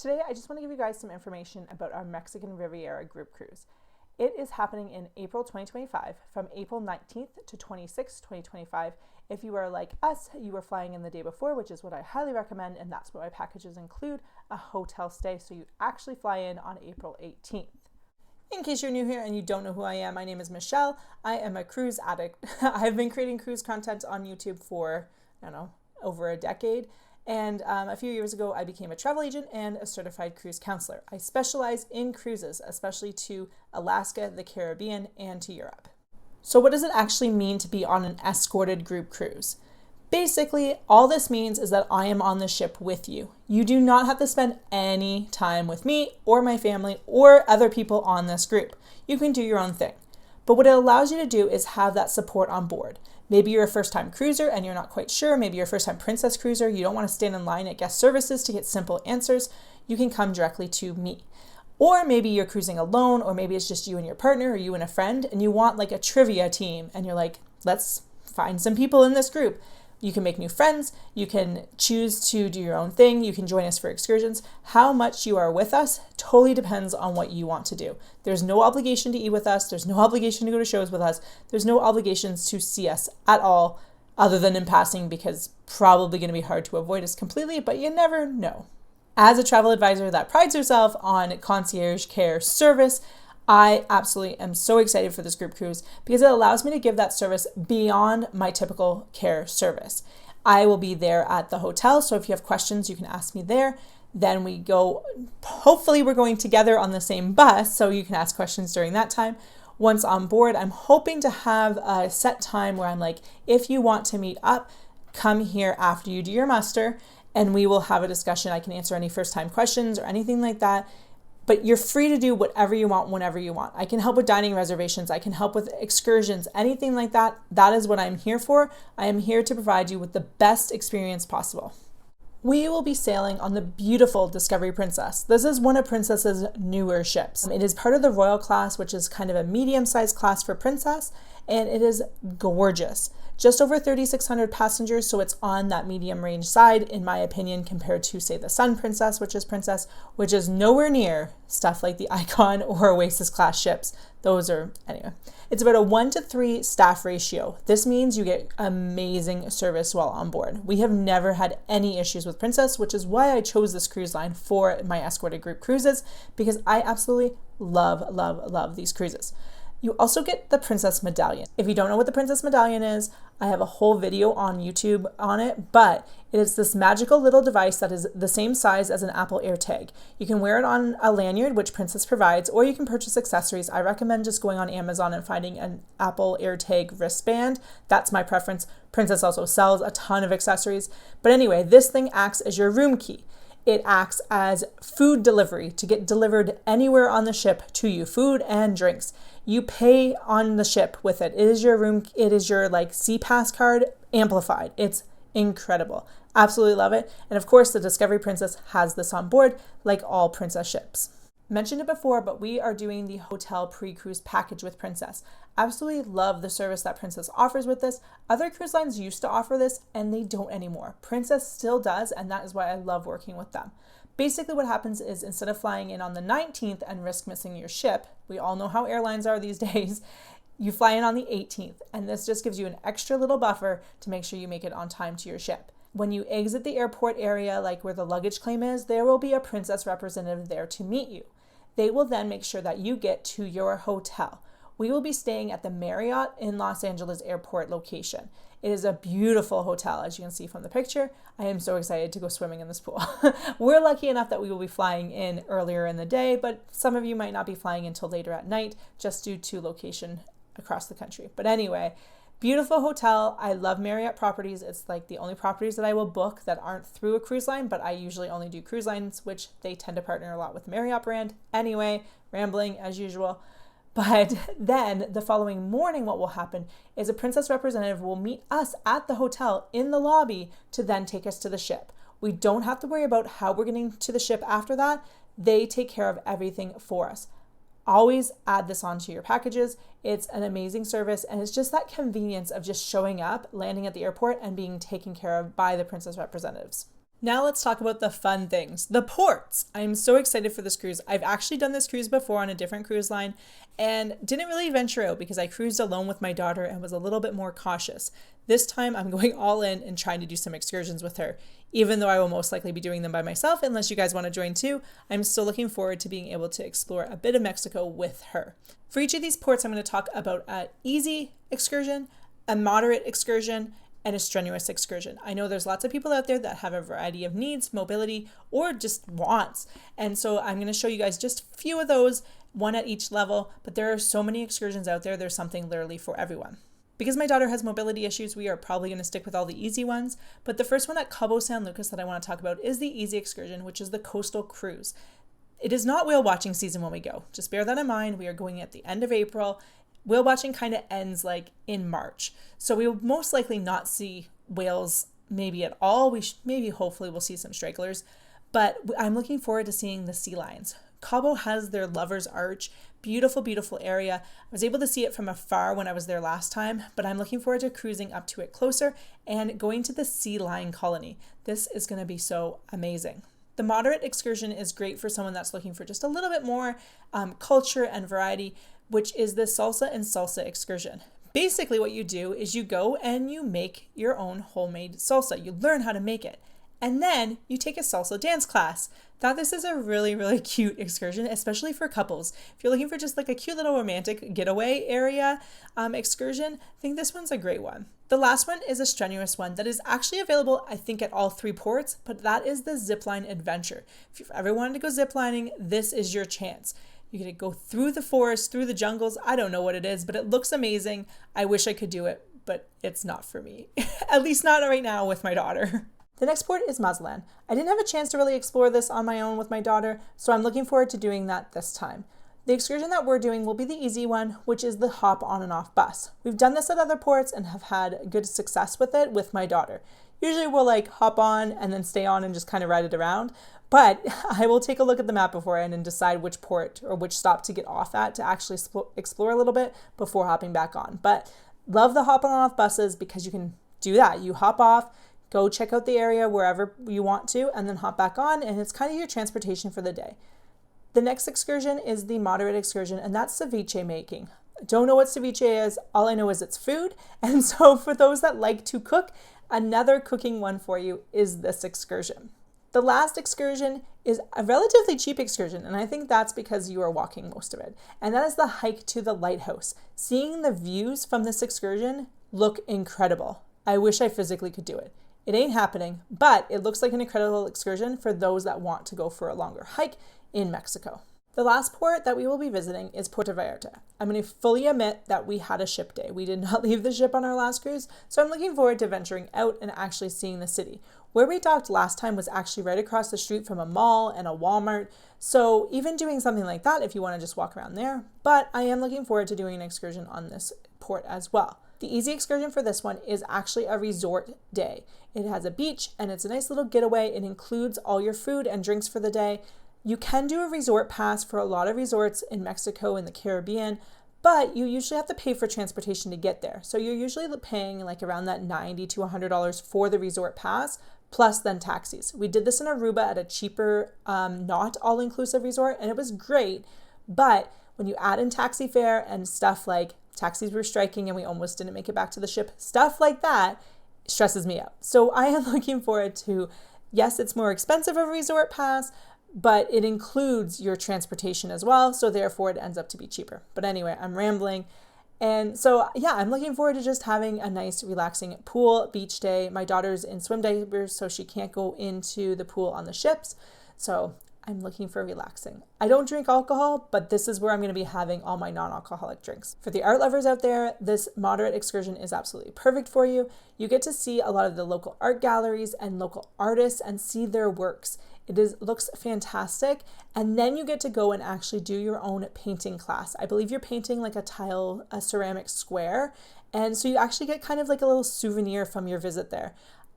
Today, I just want to give you guys some information about our Mexican Riviera group cruise. It is happening in April 2025 from April 19th to 26th, 2025. If you are like us, you are flying in the day before, which is what I highly recommend, and that's what my packages include, a hotel stay, so you actually fly in on April 18th. In case you're new here and you don't know who I am, my name is Michelle. I am a cruise addict. I've been creating cruise content on YouTube for, over a decade. And a few years ago, I became a travel agent and a certified cruise counselor. I specialize in cruises, especially to Alaska, the Caribbean, and to Europe. So what does it actually mean to be on an escorted group cruise? Basically, all this means is that I am on the ship with you. You do not have to spend any time with me or my family or other people on this group. You can do your own thing. But what it allows you to do is have that support on board. Maybe you're a first-time cruiser and you're not quite sure. Maybe you're a first-time princess cruiser. You don't want to stand in line at guest services to get simple answers. You can come directly to me. Or maybe you're cruising alone, or maybe it's just you and your partner or you and a friend, and you want like a trivia team, and you're like, let's find some people in this group. You can make new friends. You can choose to do your own thing. You can join us for excursions. How much you are with us totally depends on what you want to do. There's no obligation to eat with us. There's no obligation to go to shows with us. There's no obligations to see us at all other than in passing, because probably going to be hard to avoid us completely, but you never know. As a travel advisor that prides herself on concierge care service, I absolutely am so excited for this group cruise because it allows me to give that service beyond my typical care service. I will be there at the hotel, so if you have questions, you can ask me there. Then we go, hopefully we're going together on the same bus, so you can ask questions during that time. Once on board, I'm hoping to have a set time where I'm like, if you want to meet up, come here after you do your muster, and we will have a discussion. I can answer any first-time questions or anything like that. But you're free to do whatever you want, whenever you want. I can help with dining reservations. I can help with excursions, anything like that. That is what I'm here for. I am here to provide you with the best experience possible. We will be sailing on the beautiful Discovery Princess. This is one of Princess's newer ships. It is part of the Royal class, which is kind of a medium-sized class for Princess, and it is gorgeous. Just over 3,600 passengers, so it's on that medium range side, in my opinion, compared to, say, the Sun Princess, which is nowhere near stuff like the Icon or Oasis class ships. Anyway. It's about a 1-to-3 staff ratio. This means you get amazing service while on board. We have never had any issues with Princess, which is why I chose this cruise line for my escorted group cruises, because I absolutely love these cruises. You also get the Princess Medallion. If you don't know what the Princess Medallion is, I have a whole video on YouTube on it, but it is this magical little device that is the same size as an Apple AirTag. You can wear it on a lanyard, which Princess provides, or you can purchase accessories. I recommend just going on Amazon and finding an Apple AirTag wristband. That's my preference. Princess also sells a ton of accessories. But anyway, this thing acts as your room key. It acts as food delivery to get delivered anywhere on the ship to you, food and drinks. You pay on the ship with it. It is your room. It is your SeaPass card amplified. It's incredible. Absolutely love it. And of course, the Discovery Princess has this on board, like all Princess ships. Mentioned it before, but we are doing the hotel pre-cruise package with Princess. Absolutely love the service that Princess offers with this. Other cruise lines used to offer this, and they don't anymore. Princess still does, and that is why I love working with them. Basically what happens is, instead of flying in on the 19th and risk missing your ship, we all know how airlines are these days, you fly in on the 18th, and this just gives you an extra little buffer to make sure you make it on time to your ship. When you exit the airport area, like where the luggage claim is, there will be a Princess representative there to meet you. They will then make sure that you get to your hotel. We will be staying at the Marriott in Los Angeles Airport location. It is a beautiful hotel, as you can see from the picture. I am so excited to go swimming in this pool. We're lucky enough that we will be flying in earlier in the day, but some of you might not be flying until later at night, just due to location across the country. But anyway, beautiful hotel. I love Marriott properties. It's like the only properties that I will book that aren't through a cruise line, but I usually only do cruise lines, which they tend to partner a lot with Marriott brand. Anyway, rambling as usual. But then the following morning, what will happen is a Princess representative will meet us at the hotel in the lobby to then take us to the ship. We don't have to worry about how we're getting to the ship after that. They take care of everything for us. Always add this onto your packages. It's an amazing service, and it's just that convenience of just showing up, landing at the airport, and being taken care of by the Princess representatives. Now let's talk about the fun things, the ports. I'm so excited for this cruise. I've actually done this cruise before on a different cruise line and didn't really venture out because I cruised alone with my daughter and was a little bit more cautious. This time I'm going all in and trying to do some excursions with her. Even though I will most likely be doing them by myself, unless you guys want to join too, I'm still looking forward to being able to explore a bit of Mexico with her. For each of these ports, I'm going to talk about an easy excursion, a moderate excursion, and a strenuous excursion. I know there's lots of people out there that have a variety of needs, mobility, or just wants. And so I'm going to show you guys just a few of those, one at each level, but there are so many excursions out there, there's something literally for everyone. Because my daughter has mobility issues, we are probably going to stick with all the easy ones. But the first one at Cabo San Lucas that I want to talk about is the easy excursion, which is the coastal cruise. It is not whale watching season when we go. Just bear that in mind. We are going at the end of April. Whale watching kind of ends like in March. So we will most likely not see whales maybe at all. Hopefully we'll see some stragglers, but I'm looking forward to seeing the sea lions. Cabo has their Lover's Arch, beautiful, beautiful area. I was able to see it from afar when I was there last time, but I'm looking forward to cruising up to it closer and going to the sea lion colony. This is going to be so amazing. The moderate excursion is great for someone that's looking for just a little bit more culture and variety, which is the salsa and salsa excursion. Basically what you do is you go and you make your own homemade salsa. You learn how to make it. And then you take a salsa dance class. Thought this is a really, really cute excursion, especially for couples. If you're looking for just like a cute little romantic getaway area excursion, I think this one's a great one. The last one is a strenuous one that is actually available, I think, at all 3 ports, but that is the Zipline Adventure. If you've ever wanted to go ziplining, this is your chance. You get to go through the forest, through the jungles. I don't know what it is, but it looks amazing. I wish I could do it, but it's not for me. At least not right now with my daughter. The next port is Mazatlan. I didn't have a chance to really explore this on my own with my daughter, so I'm looking forward to doing that this time. The excursion that we're doing will be the easy one, which is the hop on and off bus. We've done this at other ports and have had good success with it with my daughter. Usually we'll like hop on and then stay on and just kind of ride it around. But I will take a look at the map beforehand and decide which port or which stop to get off at to actually explore a little bit before hopping back on. But love the hop on and off buses because you can do that. You hop off, go check out the area wherever you want to, and then hop back on, and it's kind of your transportation for the day. The next excursion is the moderate excursion, and that's ceviche making. I don't know what ceviche is. All I know is it's food. And so for those that like to cook, another cooking one for you is this excursion. The last excursion is a relatively cheap excursion, and I think that's because you are walking most of it. And that is the hike to the lighthouse. Seeing the views from this excursion look incredible. I wish I physically could do it. It ain't happening, but it looks like an incredible excursion for those that want to go for a longer hike in Mexico. The last port that we will be visiting is Puerto Vallarta. I'm going to fully admit that we had a ship day. We did not leave the ship on our last cruise, so I'm looking forward to venturing out and actually seeing the city. Where we docked last time was actually right across the street from a mall and a Walmart, so even doing something like that if you want to just walk around there, but I am looking forward to doing an excursion on this port as well. The easy excursion for this one is actually a resort day. It has a beach and it's a nice little getaway. It includes all your food and drinks for the day. You can do a resort pass for a lot of resorts in Mexico and the Caribbean, but you usually have to pay for transportation to get there. So you're usually paying like around that $90 to $100 for the resort pass, plus then taxis. We did this in Aruba at a cheaper, not all-inclusive resort, and it was great. But when you add in taxi fare and stuff like taxis were striking and we almost didn't make it back to the ship, stuff like that stresses me out. So I am looking forward to, yes, it's more expensive of a resort pass, but it includes your transportation as well. So therefore it ends up to be cheaper. But anyway, I'm rambling. And so, yeah, I'm looking forward to just having a nice, relaxing pool beach day. My daughter's in swim diapers, so she can't go into the pool on the ships. So I'm looking for relaxing. I don't drink alcohol, but this is where I'm going to be having all my non-alcoholic drinks. For the art lovers out there, this moderate excursion is absolutely perfect for you. You get to see a lot of the local art galleries and local artists and see their works. Looks fantastic. And then you get to go and actually do your own painting class. I believe you're painting like a ceramic square. And so you actually get kind of like a little souvenir from your visit there.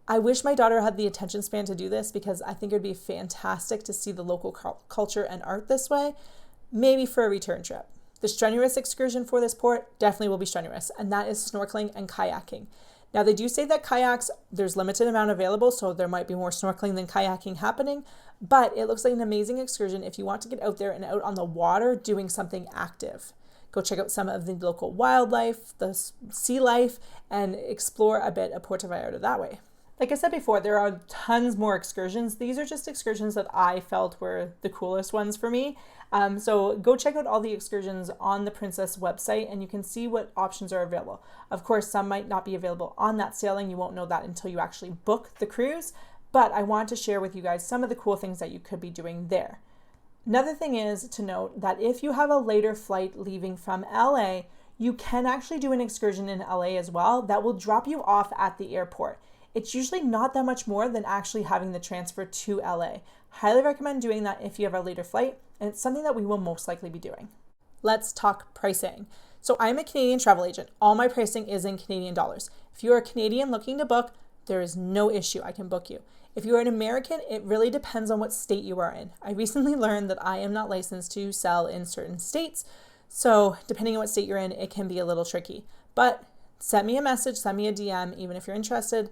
I wish my daughter had the attention span to do this because I think it would be fantastic to see the local culture and art this way, maybe for a return trip. The strenuous excursion for this port definitely will be strenuous, and that is snorkeling and kayaking. Now they do say that kayaks, there's limited amount available, so there might be more snorkeling than kayaking happening, but it looks like an amazing excursion if you want to get out there and out on the water doing something active. Go check out some of the local wildlife, the sea life, and explore a bit of Puerto Vallarta that way. Like I said before, there are tons more excursions. These are just excursions that I felt were the coolest ones for me. So go check out all the excursions on the Princess website and you can see what options are available. Of course, some might not be available on that sailing. You won't know that until you actually book the cruise. But I want to share with you guys some of the cool things that you could be doing there. Another thing is to note that if you have a later flight leaving from LA, you can actually do an excursion in LA as well that will drop you off at the airport. It's usually not that much more than actually having the transfer to LA. Highly recommend doing that if you have a later flight, and it's something that we will most likely be doing. Let's talk pricing. So I'm a Canadian travel agent. All my pricing is in Canadian dollars. If you're a Canadian looking to book, there is no issue. I can book you. If you are an American, it really depends on what state you are in. I recently learned that I am not licensed to sell in certain states. So depending on what state you're in, it can be a little tricky. But send me a message, send me a DM, even if you're interested,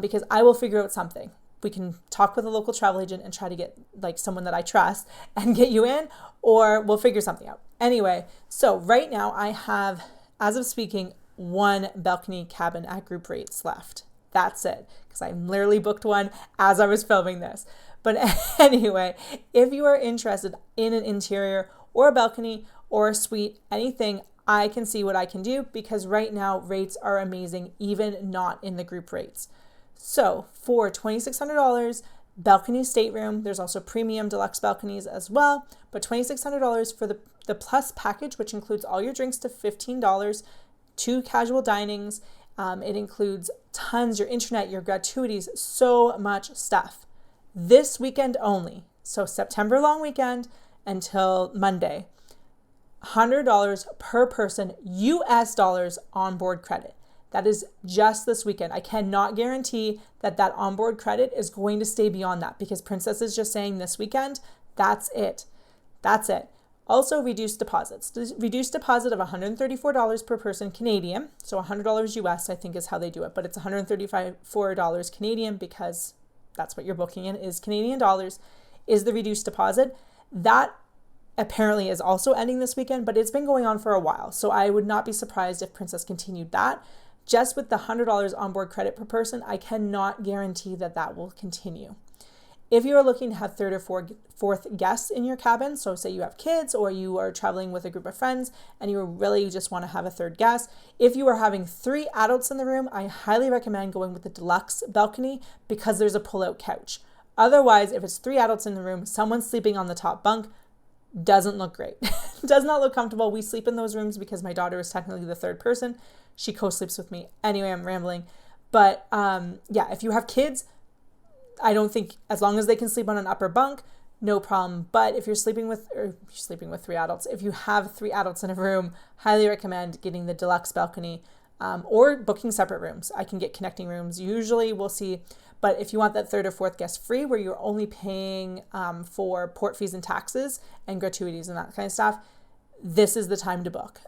because I will figure out something. We can talk with a local travel agent and try to get like someone that I trust and get you in, or we'll figure something out. Anyway, so right now I have, as of speaking, one balcony cabin at group rates left. That's it, because I literally booked one as I was filming this. But anyway, if you are interested in an interior or a balcony or a suite, anything, I can see what I can do because right now rates are amazing, even not in the group rates. So for $2,600, balcony stateroom, there's also premium deluxe balconies as well, but $2,600 for the plus package, which includes all your drinks to $15, 2 casual dinings. It includes tons, your internet, your gratuities, so much stuff. This weekend only, so September long weekend until Monday, $100 per person, US dollars onboard credit. That is just this weekend. I cannot guarantee that that onboard credit is going to stay beyond that because Princess is just saying this weekend, that's it. That's it. Also reduced deposits. Reduced deposit of $134 per person Canadian. So $100 US, I think is how they do it, but it's $134 Canadian because that's what you're booking in is Canadian dollars, is the reduced deposit. That apparently is also ending this weekend, but it's been going on for a while. So I would not be surprised if Princess continued that. Just with the $100 onboard credit per person, I cannot guarantee that that will continue. If you are looking to have third or fourth guests in your cabin, so say you have kids or you are traveling with a group of friends and you really just want to have a third guest, if you are having 3 adults in the room, I highly recommend going with the deluxe balcony because there's a pull-out couch. Otherwise, if it's 3 adults in the room, someone sleeping on the top bunk doesn't look great. Does not look comfortable. We sleep in those rooms because my daughter is technically the third person. She co-sleeps with me. Anyway, I'm rambling. But yeah, if you have kids, I don't think, as long as they can sleep on an upper bunk, no problem. But if you're sleeping with 3 adults, if you have 3 adults in a room, highly recommend getting the deluxe balcony or booking separate rooms. I can get connecting rooms. Usually we'll see, but if you want that third or fourth guest free where you're only paying for port fees and taxes and gratuities and that kind of stuff, this is the time to book.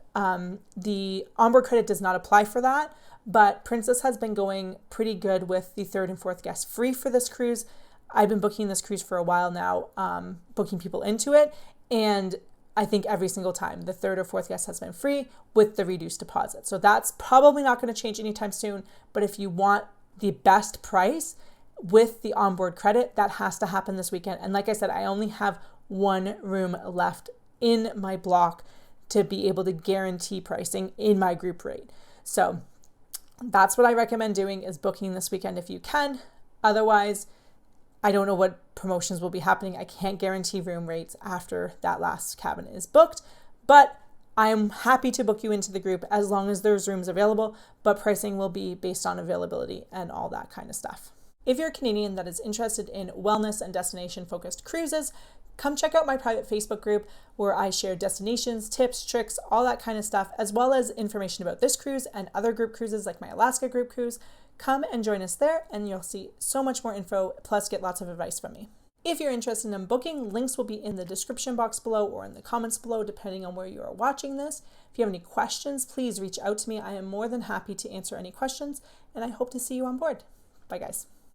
The onboard credit does not apply for that, but Princess has been going pretty good with the third and fourth guests free for this cruise. I've been booking this cruise for a while now, booking people into it, and I think every single time the third or fourth guest has been free with the reduced deposit. So that's probably not going to change anytime soon, but if you want the best price with the onboard credit, that has to happen this weekend. And like I said, I only have 1 room left in my block to be able to guarantee pricing in my group rate. So that's what I recommend doing, is booking this weekend if you can. Otherwise, I don't know what promotions will be happening. I can't guarantee room rates after that last cabin is booked, but I'm happy to book you into the group as long as there's rooms available, but pricing will be based on availability and all that kind of stuff. If you're a Canadian that is interested in wellness and destination-focused cruises, come check out my private Facebook group where I share destinations, tips, tricks, all that kind of stuff, as well as information about this cruise and other group cruises like my Alaska group cruise. Come and join us there and you'll see so much more info, plus get lots of advice from me. If you're interested in booking, links will be in the description box below or in the comments below, depending on where you are watching this. If you have any questions, please reach out to me. I am more than happy to answer any questions, and I hope to see you on board. Bye, guys.